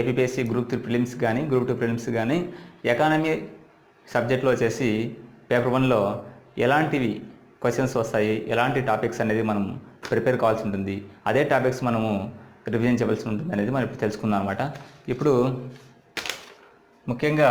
APPSC group 3 prelims కానీ group 2 prelims కానీ economy సబ్జెక్ట్లో వచ్చేసి పేపర్ 1లో ఎలాంటివి క్వశ్చన్స్ వస్తాయి, ఎలాంటి టాపిక్స్ అనేది మనం ప్రిపేర్ కావాల్సి ఉంటుంది, అదే టాపిక్స్ మనము రివిజన్ చేయవలసి ఉంటుంది అనేది మనం ఇప్పుడు తెలుసుకుందాం అనమాట. ఇప్పుడు ముఖ్యంగా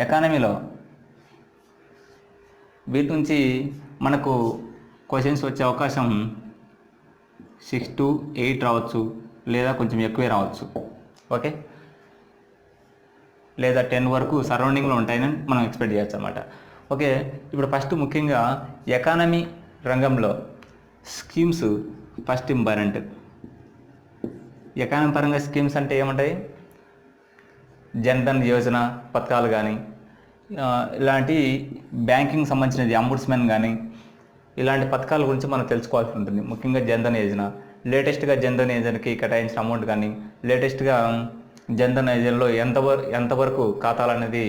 ఎకానమీలో వీటి నుంచి మనకు క్వశ్చన్స్ వచ్చే అవకాశం 6 to 8 రావచ్చు, లేదా కొంచెం ఎక్కువే రావచ్చు. ఓకే, లేదా 10 వరకు సరౌండింగ్లో ఉంటాయని మనం ఎక్స్పెక్ట్ చేయొచ్చు అనమాట. ఓకే, ఇప్పుడు ఫస్ట్ ముఖ్యంగా ఎకానమీ రంగంలో స్కీమ్స్ ఫస్ట్ ఇంపార్టెంట్. ఎకానమీ పరంగా స్కీమ్స్ అంటే ఏముంటాయి? జన్ధన్ యోజన పథకాలు కానీ, ఇలాంటి బ్యాంకింగ్ సంబంధించినది అంబుడ్స్మెన్ కానీ, ఇలాంటి పథకాల గురించి మనం తెలుసుకోవాల్సి ఉంటుంది. ముఖ్యంగా జన్ధన్ యోజన, లేటెస్ట్గా జన్ధన్ యోజనకి కేటాయించిన అమౌంట్ కానీ, లేటెస్ట్గా జన్ధన్ యోజనలో ఎంతవరకు ఖాతాలు అనేది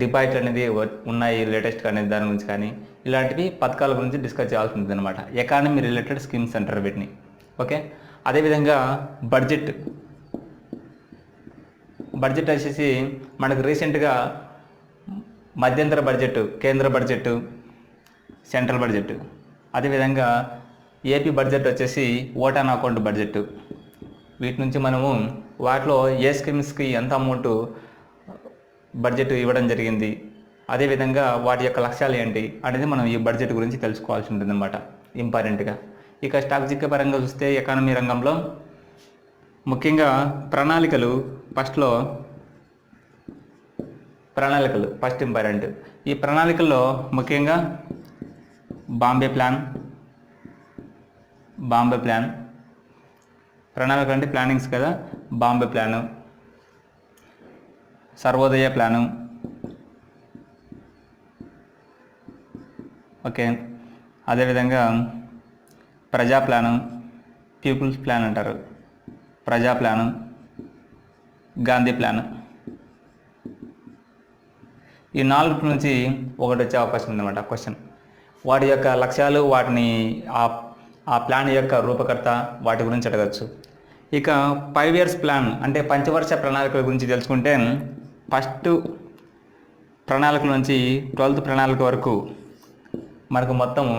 డిపాజిట్ అనేది ఉన్నాయి లేటెస్ట్గా అనేది దాని గురించి కానీ, ఇలాంటివి పథకాల గురించి డిస్కస్ చేయాల్సి ఉంటుంది అనమాట. ఎకానమీ రిలేటెడ్ స్కీమ్స్ అంటారు వీటిని. ఓకే, అదేవిధంగా బడ్జెట్ వచ్చేసి మనకు రీసెంట్గా మధ్యంతర బడ్జెట్, కేంద్ర బడ్జెట్, సెంట్రల్ బడ్జెట్, అదేవిధంగా ఏపీ బడ్జెట్ వచ్చేసి ఓట్ ఆన్ అకౌంట్ బడ్జెట్. వీటి నుంచి మనము వాటిలో ఏ స్కీమ్స్కి ఎంత అమౌంట్ బడ్జెట్ ఇవ్వడం జరిగింది, అదేవిధంగా వాటి యొక్క లక్ష్యాలు ఏంటి అనేది మనం ఈ బడ్జెట్ గురించి తెలుసుకోవాల్సి ఉంటుంది అనమాట ఇంపార్టెంట్గా. ఇక స్ట్రాటజిక్ పరంగా చూస్తే ఎకానమీ రంగంలో ముఖ్యంగా ప్రణాళికలు ఫస్ట్ ఇంపార్టెంట్. ఈ ప్రణాళికల్లో ముఖ్యంగా బాంబే ప్లాన్, ప్రణాళిక అంటే ప్లానింగ్స్ కదా, Bombay plan, Sarvodaya plan, okay, అదేవిధంగా ప్రజా ప్లాను, పీపుల్స్ ప్లాన్ అంటారు, ప్రజా ప్లాను, గాంధీ ప్లాను. ఈ 4 నుంచి ఒకటి వచ్చే అవకాశం ఉందన్నమాట క్వశ్చన్. వాటి యొక్క లక్ష్యాలు, వాటిని ఆ ప్లాన్ యొక్క రూపకర్త, వాటి గురించి అడగచ్చు. ఇక 5 years ప్లాన్ అంటే పంచవర్ష ప్రణాళికల గురించి తెలుసుకుంటే ఫస్ట్ ప్రణాళిక నుంచి 12th ప్రణాళిక వరకు మనకు మొత్తము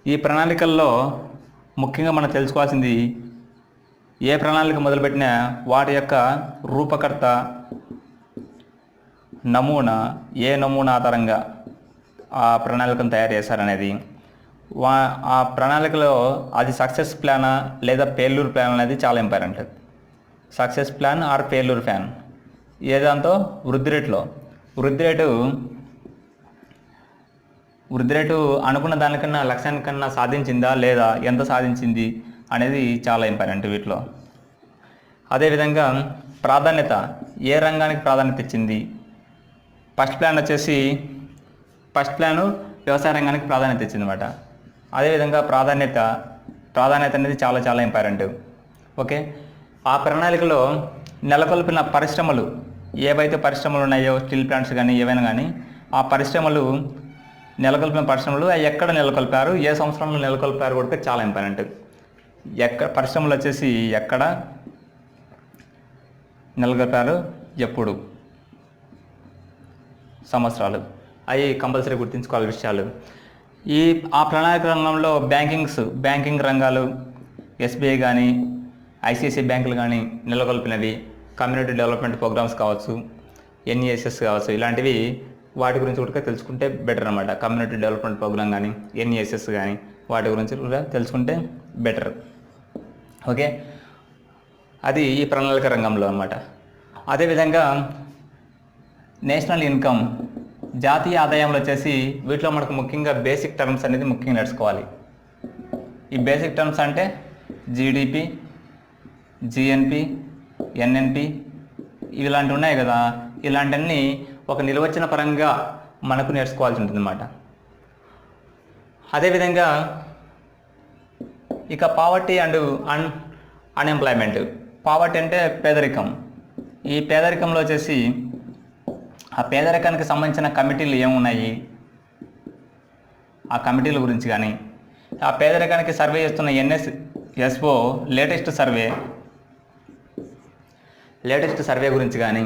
ఈ ప్రణాళికల్లో ముఖ్యంగా మనం తెలుసుకోవాల్సింది ఏ ప్రణాళిక మొదలుపెట్టినా వాటి యొక్క రూపకర్త, నమూనా, ఏ నమూనా ఆధారంగా ఆ ప్రణాళికను తయారు చేశారనేది, ఆ ప్రణాళికలో అది సక్సెస్ ప్లానా లేదా ఫెయిల్యూర్ ప్లాన్ అనేది చాలా important. Success plan or failure plan. ఏదాంతో వృద్ధి రేటు అనుకున్న దానికన్నా లక్ష్యానికన్నా సాధించిందా లేదా, ఎంత సాధించింది అనేది చాలా ఇంపార్టెంట్ వీటిలో. అదేవిధంగా ప్రాధాన్యత, ఏ రంగానికి ప్రాధాన్యత ఇచ్చింది. ఫస్ట్ ప్లాను వ్యవసాయ రంగానికి ప్రాధాన్యత ఇచ్చింది అనమాట. అదేవిధంగా ప్రాధాన్యత అనేది చాలా చాలా ఇంపార్టెంట్. ఓకే, ఆ ప్రణాళికలో నెలకొల్పిన పరిశ్రమలు, ఏవైతే పరిశ్రమలు ఉన్నాయో, స్టీల్ ప్లాంట్స్ కానీ ఏవైనా కానీ, ఆ నెలకొల్పిన పరిశ్రమలు ఎక్కడ నెలకొల్పారు, ఏ సంవత్సరంలో నెలకొల్పారు కూడా చాలా ఇంపార్టెంట్. పరిశ్రమలు వచ్చేసి ఎక్కడ నెలకొల్పారు, ఎప్పుడు, సంవత్సరాలు, అవి కంపల్సరీ గుర్తుంచుకోవాలి విషయాలు. ఆ ప్రణాళిక రంగంలో బ్యాంకింగ్ రంగాలు, ఎస్బీఐ కానీ, ఐసిఐసిఐ బ్యాంకులు కానీ నెలకొల్పినవి, కమ్యూనిటీ డెవలప్మెంట్ ప్రోగ్రామ్స్ కావచ్చు, ఎన్ఈఎస్ఎస్ కావచ్చు, ఇలాంటివి వాటి గురించి కూడా తెలుసుకుంటే బెటర్ అనమాట. కమ్యూనిటీ డెవలప్మెంట్ ప్రోగ్రామ్ కానీ, ఎన్ఈఎస్ఎస్ కానీ, వాటి గురించి కూడా తెలుసుకుంటే బెటర్. ఓకే, అది ఈ ప్రణాళిక రంగంలో అనమాట. అదేవిధంగా నేషనల్ ఇన్కమ్, జాతీయ ఆదాయంలో వచ్చేసి వీటిలో మనకు ముఖ్యంగా బేసిక్ టర్మ్స్ అనేది ముఖ్యంగా నేర్చుకోవాలి. ఈ బేసిక్ టర్మ్స్ అంటే జీడిపి, జిఎన్పి, ఎన్ఎన్పి ఇలాంటివి ఉన్నాయి కదా, ఇలాంటివన్నీ ఒక నిర్వచన పరంగా మనకు నేర్చుకోవాల్సి ఉంటుంది అన్నమాట. అదేవిధంగా ఇక పావర్టీ అండ్ అన్ఎంప్లాయ్మెంట్. పావర్టీ అంటే పేదరికం. ఈ పేదరికంలో వచ్చేసి ఆ పేదరికానికి సంబంధించిన కమిటీలు ఏమున్నాయి, ఆ కమిటీల గురించి కానీ, ఆ పేదరికానికి సర్వే చేస్తున్న ఎన్ఎస్ఎస్ఓ లేటెస్ట్ సర్వే గురించి కానీ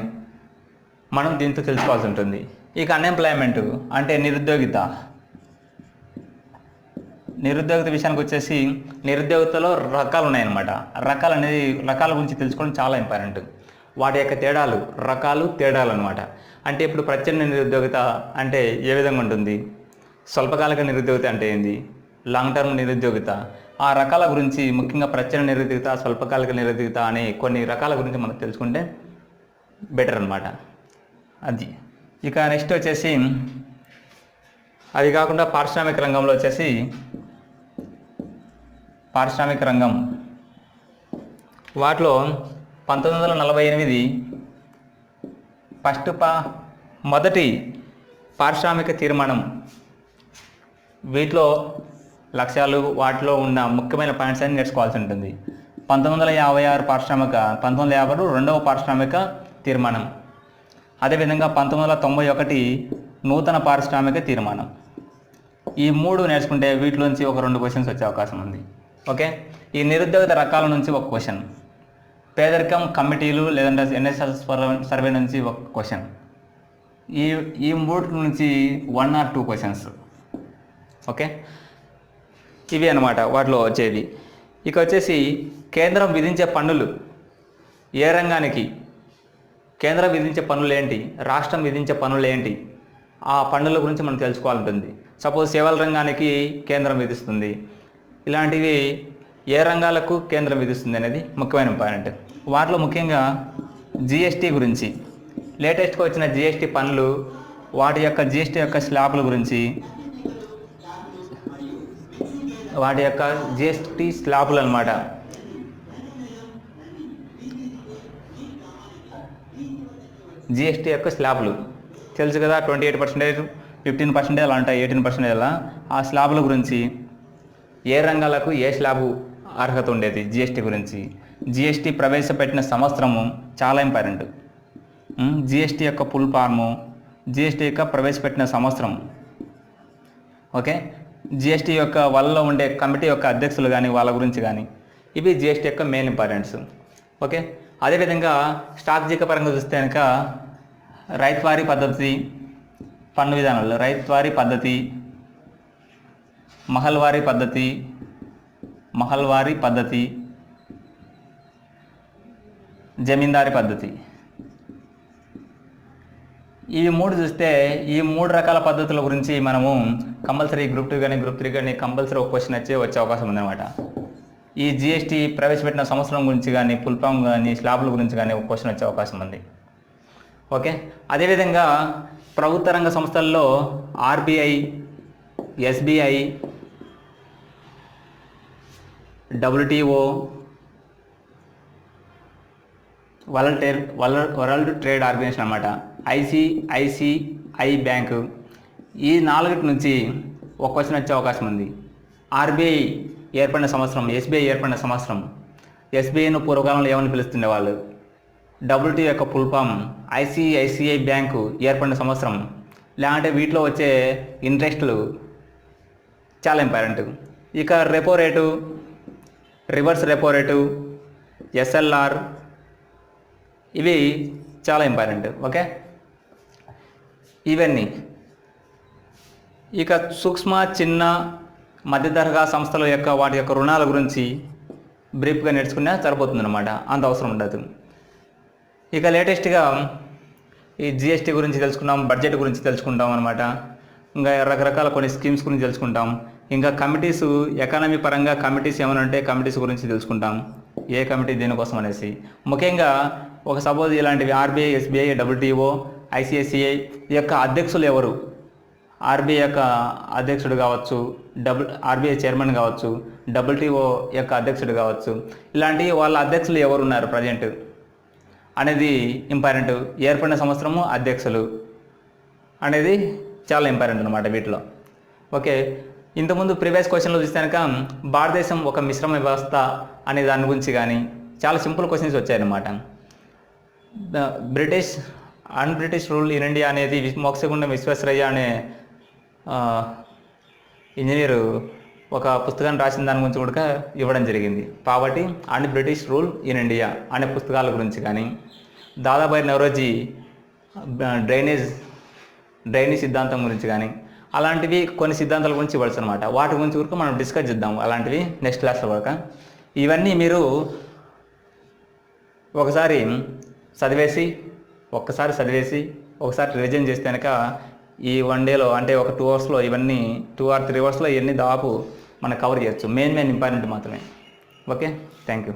మనం దీంతో తెలుసుకోవాల్సి ఉంటుంది. ఇక అన్ఎంప్లాయ్మెంట్ అంటే నిరుద్యోగిత విషయానికి వచ్చేసి నిరుద్యోగితలో రకాలు ఉన్నాయన్నమాట. రకాల గురించి తెలుసుకోవడం చాలా ఇంపార్టెంట్. వాటి యొక్క తేడాలు అనమాట. అంటే ఇప్పుడు ప్రచ్ఛన్న నిరుద్యోగిత అంటే ఏ విధంగా ఉంటుంది, స్వల్పకాలిక నిరుద్యోగిత అంటే ఏంది, లాంగ్ టర్మ్ నిరుద్యోగిత, ఆ రకాల గురించి ముఖ్యంగా ప్రచ్ఛన్న నిరుద్యోగిత, స్వల్పకాలిక నిరుద్యోగిత అనే కొన్ని రకాల గురించి మనం తెలుసుకుంటే బెటర్ అనమాట. అది ఇక నెక్స్ట్ వచ్చేసి అది కాకుండా పారిశ్రామిక రంగం వాటిలో 1948 మొదటి పారిశ్రామిక తీర్మానం, వీటిలో లక్ష్యాలు వాటిలో ఉన్న ముఖ్యమైన పాయింట్స్ అని నేర్చుకోవాల్సి ఉంటుంది. 1956 రెండవ పారిశ్రామిక తీర్మానం, అదేవిధంగా 1991 నూతన పారిశ్రామిక తీర్మానం. ఈ 3 నేర్చుకుంటే వీటిలోంచి ఒక 2 క్వశ్చన్స్ వచ్చే అవకాశం ఉంది. ఓకే, ఈ నిరుద్యోగిత రకాల నుంచి ఒక క్వశ్చన్, పేదరికం కమిటీలు లేదంటే ఎన్ఎస్ఎస్ సర్వే నుంచి ఒక క్వశ్చన్, ఈ 3 నుంచి 1 or 2 క్వశ్చన్స్. ఓకే, ఇవి అన్నమాట వాటిలో వచ్చేది. ఇక వచ్చేసి కేంద్రం విధించే పన్నులు, ఏ రంగానికి కేంద్రం విధించే పన్నులు ఏంటి, రాష్ట్రం విధించే పన్నులు ఏంటి, ఆ పన్నుల గురించి మనం తెలుసుకోవాల్సి ఉంటుంది. సపోజ్ సేవల రంగానికి కేంద్రం విధిస్తుంది, ఇలాంటివి ఏ రంగాలకు కేంద్రం విధిస్తుంది అనేది ముఖ్యమైన పాయింట్. వాటిలో ముఖ్యంగా జిఎస్టీ గురించి, లేటెస్ట్గా వచ్చిన జిఎస్టీ పన్నులు, వాటి యొక్క జిఎస్టీ యొక్క స్లాబ్ల గురించి, వాటి యొక్క జిఎస్టీ స్లాబులు అనమాట. జిఎస్టీ యొక్క స్లాబులు తెలుసు కదా, 28%, 15% అలా ఉంటాయి, 18% అలా. ఆ స్లాబుల గురించి, ఏ రంగాలకు ఏ స్లాబు అర్హత ఉండేది, జిఎస్టీ గురించి, జిఎస్టీ ప్రవేశపెట్టిన సంవత్సరము చాలా ఇంపార్టెంట్, జిఎస్టీ యొక్క ఫుల్ ఫార్ము, జిఎస్టీ యొక్క ప్రవేశపెట్టిన సంవత్సరం. ఓకే, జిఎస్టీ యొక్క వల్ల ఉండే కమిటీ యొక్క అధ్యక్షులు కానీ వాళ్ళ గురించి కానీ, ఇవి జిఎస్టీ యొక్క మెయిన్ ఇంపార్టెన్స్. ఓకే, అదేవిధంగా స్ట్రాటజిక పరంగా చూస్తే కనుక రైతువారీ పద్ధతి, పన్ను విధానాలు రైతువారీ పద్ధతి, మహల్వారీ పద్ధతి, జమీందారీ పద్ధతి, ఇవి 3 చూస్తే ఈ 3 రకాల పద్ధతుల గురించి మనము కంపల్సరీ గ్రూప్ 2 కానీ గ్రూప్ 3 కానీ కంపల్సరీ ఒక క్వశ్చన్ వచ్చే అవకాశం ఉందన్నమాట. ఈ జిఎస్టీ ప్రవేశపెట్టిన సంవత్సరం గురించి కానీ, ఫుల్ ఫామ్ కానీ, స్లాబ్ల గురించి కానీ ఒక క్వశ్చన్ వచ్చే అవకాశం ఉంది. ఓకే, అదేవిధంగా ప్రభుత్వ రంగ సంస్థల్లో RBI, SBI, WTO, world trade organisation అన్నమాట, ఐసిఐసిఐ బ్యాంకు, ఈ 4 నుంచి ఒక క్వశ్చన్ వచ్చే అవకాశం ఉంది. ఆర్బీఐ ఏర్పడిన సంవత్సరం, ఎస్బీఐ ఏర్పడిన సంవత్సరం, ఎస్బీఐను పూర్వకాలంలో ఏమని పిలుస్తుండేవాళ్ళు, డబ్ల్యూటీ యొక్క ఫుల్ ఫామ్, ఐసిఐసిఐ బ్యాంకు ఏర్పడిన సంవత్సరం, లేదంటే వీటిలో వచ్చే ఇంట్రెస్టులు చాలా ఇంపార్టెంట్. ఇక repo rate, reverse repo rate, SLR, ఇవి చాలా ఇంపార్టెంట్. ఓకే, ఇవన్నీ. ఇక సూక్ష్మ, చిన్న, మధ్య తరహా సంస్థల యొక్క వాటి యొక్క రుణాల గురించి బ్రీఫ్గా నేర్చుకున్నా సరిపోతుంది అనమాట, అంత అవసరం ఉండదు. ఇక లేటెస్ట్గా ఈ జిఎస్టీ గురించి తెలుసుకున్నాం, బడ్జెట్ గురించి తెలుసుకుంటాం అనమాట, ఇంకా రకరకాల కొన్ని స్కీమ్స్ గురించి తెలుసుకుంటాం, ఇంకా కమిటీస్, ఎకానమీ పరంగా కమిటీస్ ఏమైనా ఉంటే కమిటీస్ గురించి తెలుసుకుంటాం, ఏ కమిటీ దేనికోసం అనేసి. ముఖ్యంగా ఒక సపోజ్ ఇలాంటివి ఆర్బీఐ, ఎస్బీఐ, డబ్ల్యూటీఓ, ఐసిఐసిఐ యొక్క అధ్యక్షులు ఎవరు, ఆర్బీఐ యొక్క అధ్యక్షుడు కావచ్చు, ఆర్బీఐ చైర్మన్ కావచ్చు, డబ్ల్యూటీఓ యొక్క అధ్యక్షుడు కావచ్చు, ఇలాంటి వాళ్ళ అధ్యక్షులు ఎవరు ఉన్నారు ప్రజెంట్ అనేది ఇంపార్టెంట్. ఏర్పడిన సంవత్సరము, అధ్యక్షులు అనేది చాలా ఇంపార్టెంట్ అనమాట వీటిలో. ఓకే, ఇంతకుముందు ప్రీవియస్ క్వశ్చన్లో చూస్తే కనుక భారతదేశం ఒక మిశ్రమ వ్యవస్థ అనే దాని గురించి కానీ చాలా సింపుల్ క్వశ్చన్స్ వచ్చాయన్నమాట. బ్రిటిష్ రూల్ ఇన్ ఇండియా అనేది మోక్షగుండం విశ్వేశ్వరయ్య అనే ఇంజనీరు ఒక పుస్తకాన్ని రాసిన దాని గురించి కూడా ఇవ్వడం జరిగింది. Poverty and British rule in India అనే పుస్తకాల గురించి కానీ, దాదాబాయి నవరోజీ డ్రైనేజ్ సిద్ధాంతం గురించి కానీ, అలాంటివి కొన్ని సిద్ధాంతాల గురించి ఇవ్వచ్చు అనమాట. వాటి గురించి కూడా మనం డిస్కస్ చేద్దాం అలాంటివి నెక్స్ట్ క్లాస్లో వరకు. ఇవన్నీ మీరు ఒకసారి చదివేసి ఒకసారి రివిజన్ చేస్తే కనుక ఈ 1 డేలో అంటే ఒక 2 అవర్స్లో ఇవన్నీ 2 or 3 అవర్స్లో ఇవన్నీ దాదాపు మనం కవర్ చేయొచ్చు. మెయిన్ ఇంపార్టెంట్ మాత్రమే. Okay, thank you.